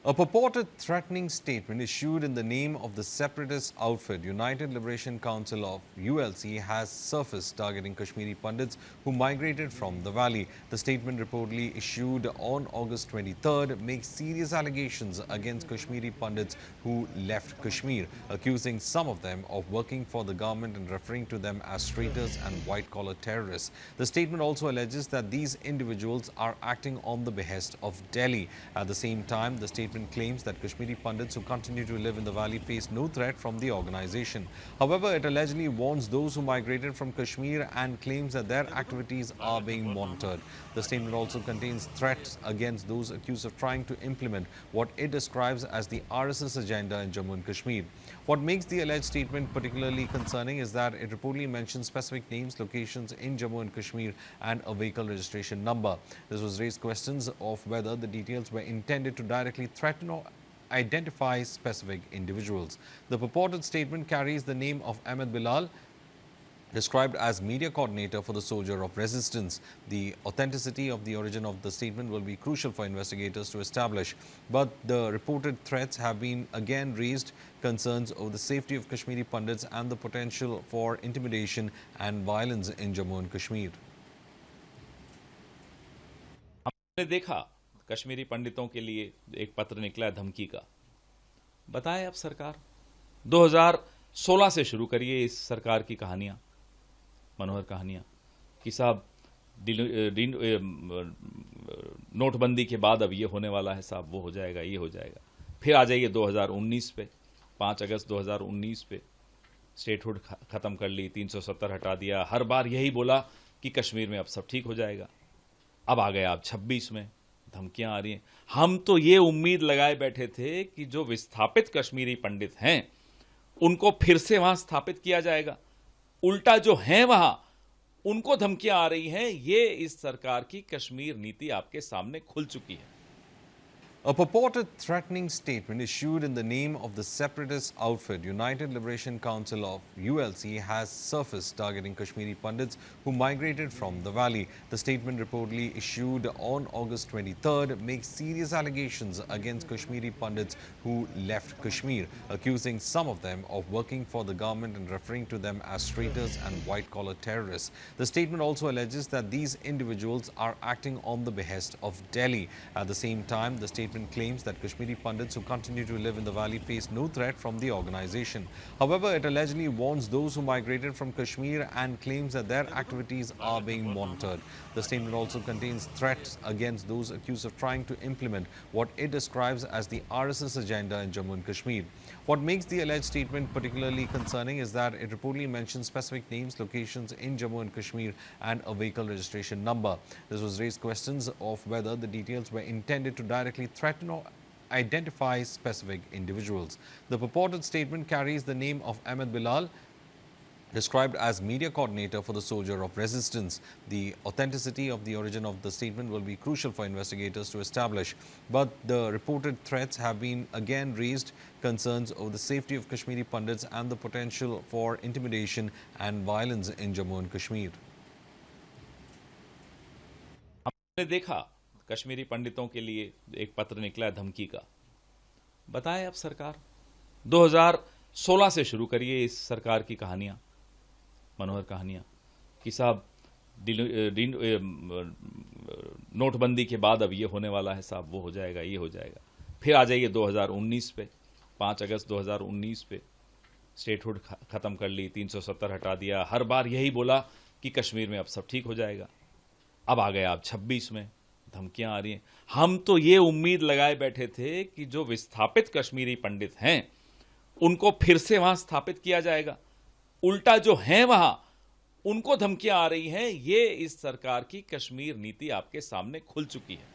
A purported threatening statement issued in the name of the separatist outfit United Liberation Council of ULC has surfaced, targeting Kashmiri Pandits who migrated from the valley. The statement, reportedly issued on August 23rd, makes serious allegations against Kashmiri Pandits who left Kashmir, accusing some of them of working for the government and referring to them as traitors and white-collar terrorists. The statement also alleges that these individuals are acting on the behest of Delhi. At the same time, the statement claims that Kashmiri Pandits who continue to live in the valley face no threat from the organization. However, it allegedly warns those who migrated from Kashmir and claims that their activities are being monitored. The statement also contains threats against those accused of trying to implement what it describes as the RSS agenda in Jammu and Kashmir. What makes the alleged statement particularly concerning is that it reportedly mentions specific names, locations in Jammu and Kashmir and a vehicle registration number. This was raised questions of whether the details were intended to directly threaten or identify specific individuals. The purported statement carries the name of Ahmed Bilal, described as media coordinator for the Soldier of Resistance. The authenticity of the origin of the statement will be crucial for investigators to establish. But the reported threats have been again raised concerns over the safety of Kashmiri Pandits and the potential for intimidation and violence in Jammu and Kashmir. हमने देखा कश्मीरी पंडितों के लिए एक पत्र निकला है धमकी का। बताएं अब सरकार 2016 से शुरू करिए इस सरकार की कहानियां, मनोहर कहानियां कि साहब नोटबंदी के बाद अब ये होने वाला है, साहब वो हो जाएगा, ये हो जाएगा। फिर आ जाइए 2019 पे, 5 अगस्त 2019 पे स्टेटहुड खत्म कर ली, 370 हटा दिया। हर बार यही बोला कि कश्मीर में अब सब ठीक हो जाएगा। अब आ गए आप 26 में, धमकियां आ रही हैं। हम तो ये उम्मीद लगाए बैठे थे कि जो विस्थापित कश्मीरी पंडित हैं उनको फिर से वहां स्थापित किया जाएगा। उल्टा जो हैं वहां उनको धमकियां आ रही हैं। ये इस सरकार की कश्मीर नीति आपके सामने खुल चुकी है। A purported threatening statement issued in the name of the separatist outfit United Liberation Council of ULC has surfaced, targeting Kashmiri Pandits who migrated from the valley. The statement, reportedly issued on August 23rd, makes serious allegations against Kashmiri Pandits who left Kashmir, accusing some of them of working for the government and referring to them as traitors and white-collar terrorists. The statement also alleges that these individuals are acting on the behest of Delhi. At the same time, the statement claims that Kashmiri Pandits who continue to live in the valley face no threat from the organization. However, it allegedly warns those who migrated from Kashmir and claims that their activities are being monitored. The statement also contains threats against those accused of trying to implement what it describes as the RSS agenda in Jammu and Kashmir. What makes the alleged statement particularly concerning is that it reportedly mentions specific names, locations in Jammu and Kashmir and a vehicle registration number. This was raised questions of whether the details were intended to directly threaten or identify specific individuals. The purported statement carries the name of Ahmed Bilal, described as media coordinator for the Soldier of Resistance. The authenticity of the origin of the statement will be crucial for investigators to establish. But the reported threats have been again raised concerns over the safety of Kashmiri Pandits and the potential for intimidation and violence in Jammu and Kashmir. हमने देखा कश्मीरी पंडितों के लिए एक पत्र निकला है धमकी का। बताएं अब सरकार 2016 से शुरू करिए इस सरकार की कहानियां, मनोहर कहानियां कि साहब नोटबंदी के बाद अब ये होने वाला है, साहब वो हो जाएगा, ये हो जाएगा। फिर आ जाइए 2019 पे, 5 अगस्त 2019 पे स्टेटहुड खत्म कर ली, 370 हटा दिया। हर बार यही बोला कि कश्मीर में अब सब ठीक हो जाएगा। अब आ गए आप 26 में, धमकियां आ रही हैं। हम तो ये उम्मीद लगाए बैठे थे कि जो विस्थापित कश्मीरी पंडित हैं उनको फिर से वहां स्थापित किया जाएगा। उल्टा जो हैं वहां उनको धमकियां आ रही हैं। ये इस सरकार की कश्मीर नीति आपके सामने खुल चुकी है।